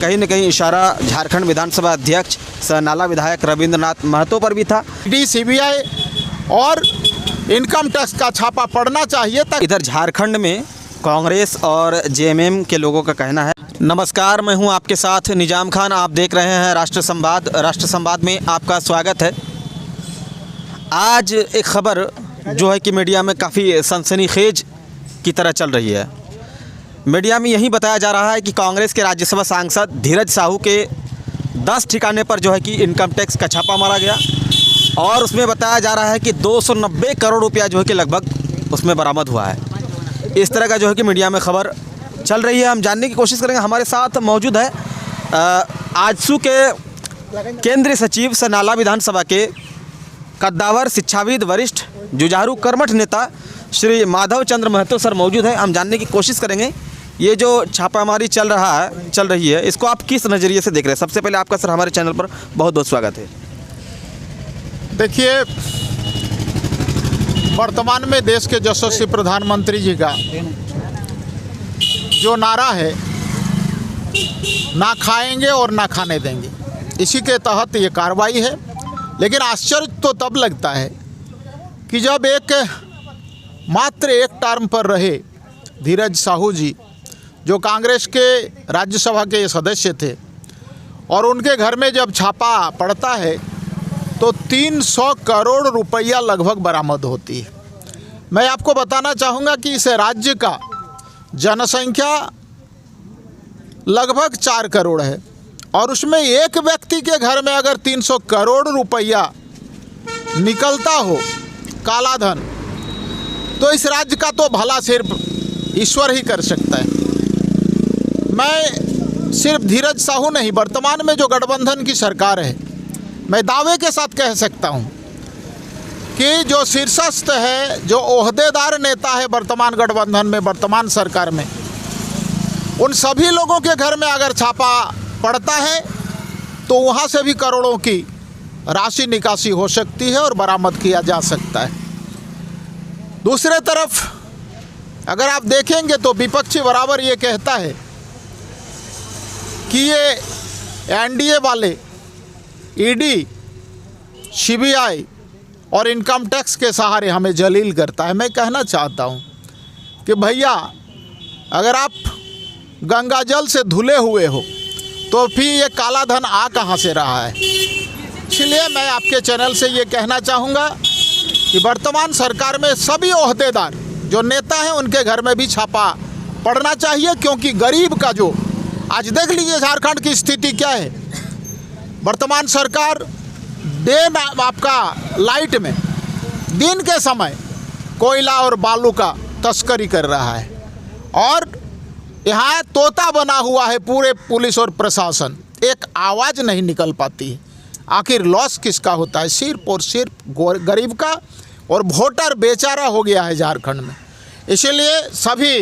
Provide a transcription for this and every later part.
कहीं न कहीं इशारा झारखंड विधानसभा अध्यक्ष सह नाला विधायक रविंद्रनाथ महतो पर भी था। ईडी सीबीआई और इनकम टैक्स का छापा पड़ना चाहिए था। इधर झारखंड में कांग्रेस और जेएमएम के लोगों का कहना है। नमस्कार, मैं हूं आपके साथ निजाम खान। आप देख रहे हैं राष्ट्र संवाद में आपका स्वागत है। आज एक खबर जो है कि मीडिया में काफ़ी सनसनीखेज की तरह चल रही है। मीडिया में यही बताया जा रहा है कि कांग्रेस के राज्यसभा सांसद धीरज साहू के 10 ठिकाने पर जो है कि इनकम टैक्स का छापा मारा गया और उसमें बताया जा रहा है कि 290 करोड़ रुपया जो है कि लगभग उसमें बरामद हुआ है। इस तरह का जो है कि मीडिया में खबर चल रही है। हम जानने की कोशिश करेंगे। हमारे साथ मौजूद है आजसू के केंद्रीय सचिव सह नाला विधानसभा के कद्दावर शिक्षाविद वरिष्ठ जुझारू कर्मठ नेता श्री माधव चंद्र महतो सर मौजूद है। हम जानने की कोशिश करेंगे ये जो छापामारी चल रही है इसको आप किस नज़रिए से देख रहे हैं। सबसे पहले आपका सर हमारे चैनल पर बहुत बहुत स्वागत है। देखिए, वर्तमान में देश के यशस्वी प्रधानमंत्री जी का जो नारा है, ना खाएंगे और ना खाने देंगे, इसी के तहत ये कार्रवाई है। लेकिन आश्चर्य तो तब लगता है कि जब मात्र एक टर्म पर रहे धीरज साहू जी, जो कांग्रेस के राज्यसभा के सदस्य थे, और उनके घर में जब छापा पड़ता है तो 300 करोड़ रुपया लगभग बरामद होती है। मैं आपको बताना चाहूँगा कि इस राज्य का जनसंख्या लगभग 4 करोड़ है और उसमें एक व्यक्ति के घर में अगर 300 करोड़ रुपया निकलता हो काला धन, तो इस राज्य का तो भला सिर्फ ईश्वर ही कर सकता है। मैं सिर्फ धीरज साहू नहीं, वर्तमान में जो गठबंधन की सरकार है, मैं दावे के साथ कह सकता हूं कि जो शीर्षस्थ है, जो ओहदेदार नेता है वर्तमान गठबंधन में, वर्तमान सरकार में, उन सभी लोगों के घर में अगर छापा पड़ता है तो वहां से भी करोड़ों की राशि निकासी हो सकती है और बरामद किया जा सकता है। दूसरे तरफ अगर आप देखेंगे तो विपक्षी बराबर ये कहता है कि ये एनडीए वाले ईडी, सीबीआई और इनकम टैक्स के सहारे हमें जलील करता है। मैं कहना चाहता हूँ कि भैया, अगर आप गंगा जल से धुले हुए हो तो फिर ये काला धन आ कहाँ से रहा है। इसलिए मैं आपके चैनल से ये कहना चाहूँगा कि वर्तमान सरकार में सभी ओहदेदार जो नेता हैं उनके घर में भी छापा पड़ना चाहिए, क्योंकि गरीब का जो आज देख लीजिए झारखंड की स्थिति क्या है। वर्तमान सरकार दिन आपका लाइट में दिन के समय कोयला और बालू का तस्करी कर रहा है और यहाँ तोता बना हुआ है पूरे पुलिस और प्रशासन। एक आवाज़ नहीं निकल पाती है। आखिर लॉस किसका होता है? सिर्फ और सिर्फ गरीब का, और वोटर बेचारा हो गया है झारखंड में। इसीलिए सभी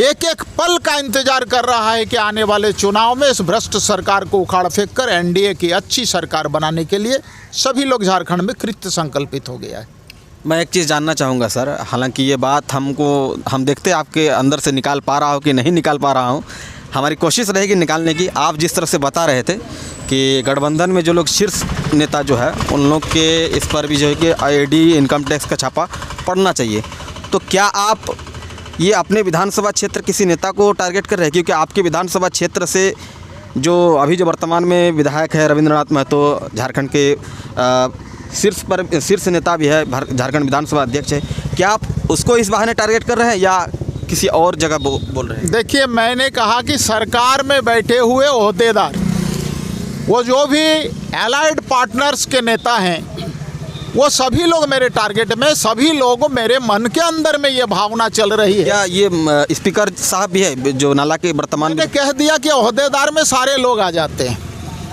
एक एक पल का इंतजार कर रहा है कि आने वाले चुनाव में इस भ्रष्ट सरकार को उखाड़ फेंक कर एनडीए की अच्छी सरकार बनाने के लिए सभी लोग झारखंड में कृत संकल्पित हो गया है। मैं एक चीज़ जानना चाहूँगा सर, हालांकि ये बात हम देखते आपके अंदर से निकाल पा रहा हो कि नहीं निकाल पा रहा हूँ, हमारी कोशिश रहेगी निकालने की। आप जिस तरह से बता रहे थे कि गठबंधन में जो लोग शीर्ष नेता जो है उन लोग के इस पर भी जो है कि ईडी इनकम टैक्स का छापा पड़ना चाहिए, तो क्या आप ये अपने विधानसभा क्षेत्र किसी नेता को टारगेट कर रहे हैं? क्योंकि आपके विधानसभा क्षेत्र से जो वर्तमान में विधायक है रविंद्रनाथ महतो, झारखंड के शीर्ष नेता भी है, झारखंड विधानसभा अध्यक्ष है, क्या आप उसको इस बहाने टारगेट कर रहे हैं या किसी और जगह बोल रहे हैं? देखिए, मैंने कहा कि सरकार में बैठे हुए ओहदेदार, वो जो भी एलाइड पार्टनर्स के नेता हैं, वो सभी लोग मेरे टारगेट में, सभी लोगों मेरे मन के अंदर में ये भावना चल रही है। क्या ये स्पीकर साहब भी है जो नाला के वर्तमान? मैंने कह दिया कि ओहदेदार में सारे लोग आ जाते हैं,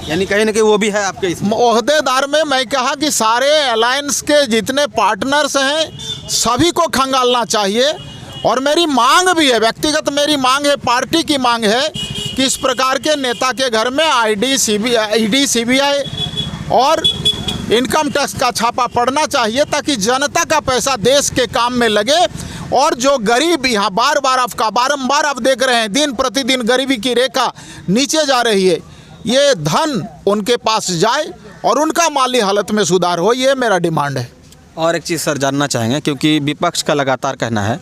यानी कहीं ना कहीं वो भी है आपके इसमें। ओहदेदार में मैं कहा कि सारे अलायंस के जितने पार्टनर्स हैं सभी को खंगालना चाहिए। और मेरी मांग भी है, व्यक्तिगत मेरी मांग है, पार्टी की मांग है कि इस प्रकार के नेता के घर में ईडी सीबीआई और इनकम टैक्स का छापा पड़ना चाहिए, ताकि जनता का पैसा देश के काम में लगे और जो गरीब यहाँ बारंबार आप देख रहे हैं, दिन प्रतिदिन गरीबी की रेखा नीचे जा रही है, ये धन उनके पास जाए और उनका माली हालत में सुधार हो, ये मेरा डिमांड है। और एक चीज़ सर जानना चाहेंगे, क्योंकि विपक्ष का लगातार कहना है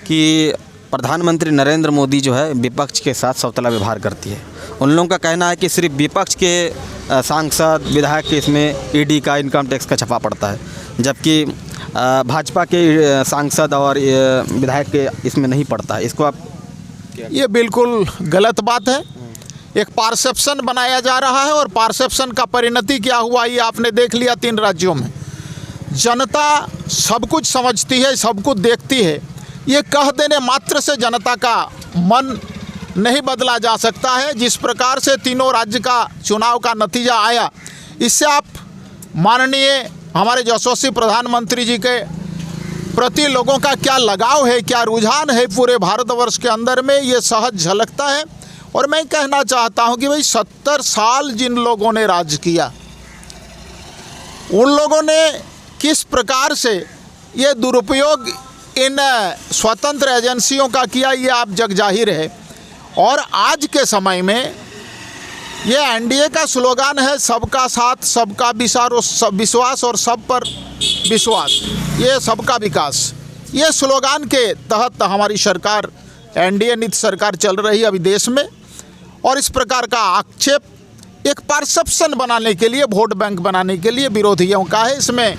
कि प्रधानमंत्री नरेंद्र मोदी जो है विपक्ष के साथ सौतेला व्यवहार करती है। उन लोगों का कहना है कि सिर्फ विपक्ष के सांसद विधायक के इसमें ईडी का, इनकम टैक्स का छापा पड़ता है, जबकि भाजपा के सांसद और विधायक के इसमें नहीं पड़ता है। इसको आप ये बिल्कुल गलत बात है। एक परसेप्शन बनाया जा रहा है और परसेप्शन का परिणति क्या हुआ ये आपने देख लिया 3 राज्यों में। जनता सब कुछ समझती है, सब कुछ देखती है। ये कह देने मात्र से जनता का मन नहीं बदला जा सकता है। जिस प्रकार से तीनों राज्य का चुनाव का नतीजा आया, इससे आप माननीय हमारे यशस्वी प्रधानमंत्री जी के प्रति लोगों का क्या लगाव है, क्या रुझान है पूरे भारतवर्ष के अंदर में, ये सहज झलकता है। और मैं कहना चाहता हूं कि भाई 70 साल जिन लोगों ने राज किया, उन लोगों ने किस प्रकार से ये दुरुपयोग इन स्वतंत्र एजेंसियों का किया, ये आप जग जाहिर है। और आज के समय में ये एनडीए का स्लोगान है, सबका साथ, सबका विश्वास और सब पर विश्वास, ये सबका विकास। ये स्लोगान के तहत हमारी सरकार, एनडीए नीति सरकार चल रही है अभी देश में। और इस प्रकार का आक्षेप एक परसेप्शन बनाने के लिए, वोट बैंक बनाने के लिए विरोधियों का है। इसमें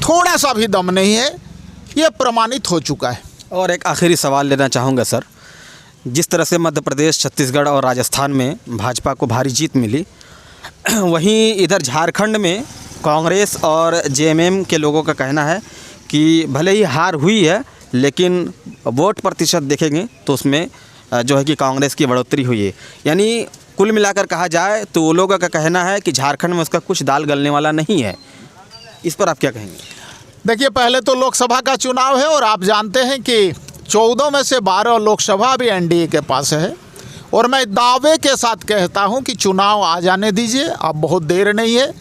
थोड़ा सा भी दम नहीं है, ये प्रमाणित हो चुका है। और एक आखिरी सवाल लेना चाहूँगा सर, जिस तरह से मध्य प्रदेश, छत्तीसगढ़ और राजस्थान में भाजपा को भारी जीत मिली, वहीं इधर झारखंड में कांग्रेस और जेएमएम के लोगों का कहना है कि भले ही हार हुई है, लेकिन वोट प्रतिशत देखेंगे तो उसमें जो है कि कांग्रेस की बढ़ोतरी हुई है। यानी कुल मिलाकर कहा जाए तो वो लोगों का कहना है कि झारखंड में उसका कुछ दाल गलने वाला नहीं है। इस पर आप क्या कहेंगे? देखिए, पहले तो लोकसभा का चुनाव है और आप जानते हैं कि 14 में से 12 लोकसभा भी एनडीए के पास है। और मैं दावे के साथ कहता हूं कि चुनाव आ जाने दीजिए, अब बहुत देर नहीं है,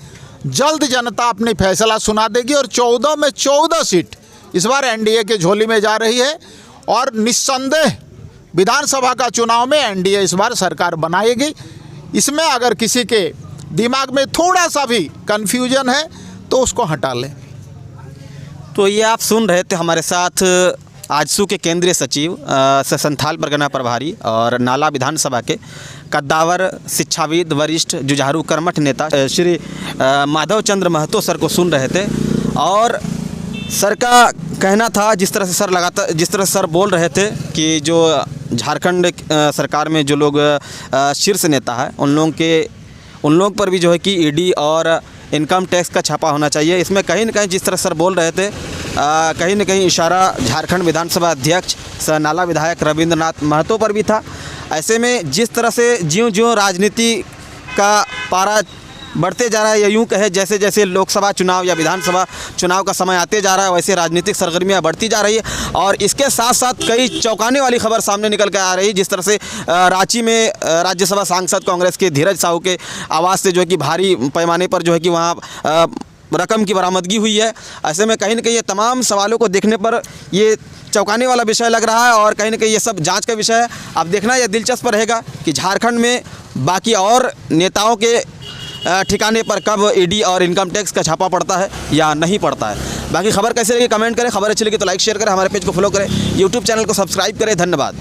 जल्द जनता अपनी फैसला सुना देगी। और 14 में 14 सीट इस बार एनडीए के झोली में जा रही है। और निस्संदेह विधानसभा का चुनाव में एनडीए इस बार सरकार बनाएगी। इसमें अगर किसी के दिमाग में थोड़ा सा भी कन्फ्यूजन है तो उसको हटा लें। तो ये आप सुन रहे थे हमारे साथ आजसू के केंद्रीय सचिव, संथाल परगना प्रभारी और नाला विधानसभा के कद्दावर शिक्षाविद, वरिष्ठ जुझारू कर्मठ नेता श्री माधव चंद्र महतो सर को सुन रहे थे। और सर का कहना था, जिस तरह से सर बोल रहे थे कि जो झारखंड सरकार में जो लोग शीर्ष नेता है, उन लोग पर भी जो है कि ईडी और इनकम टैक्स का छापा होना चाहिए। इसमें कहीं न कहीं जिस तरह सर बोल रहे थे, कहीं न कहीं इशारा झारखंड विधानसभा अध्यक्ष सह नाला विधायक रविंद्रनाथ महतो पर भी था। ऐसे में जिस तरह से ज्यों-ज्यों राजनीति का पारा बढ़ते जा रहा है, या यूँ कहे जैसे जैसे लोकसभा चुनाव या विधानसभा चुनाव का समय आते जा रहा है, वैसे राजनीतिक सरगर्मियाँ बढ़ती जा रही है। और इसके साथ साथ कई चौंकाने वाली खबर सामने निकल कर आ रही है। जिस तरह से रांची में राज्यसभा सांसद कांग्रेस के धीरज साहू के आवास से जो है कि भारी पैमाने पर जो है कि वहाँ रकम की बरामदगी हुई है। ऐसे में कहीं न कहीं ये तमाम सवालों को देखने पर ये चौंकाने वाला विषय लग रहा है और कहीं न कहीं ये सब जांच का विषय है। अब देखना यह दिलचस्प रहेगा कि झारखंड में बाकी और नेताओं के ठिकाने पर कब ईडी और इनकम टैक्स का छापा पड़ता है या नहीं पड़ता है। बाकी खबर कैसे लगी कमेंट करें, खबर अच्छी लगी तो लाइक शेयर करें, हमारे पेज को फॉलो करें, यूट्यूब चैनल को सब्सक्राइब करें। धन्यवाद।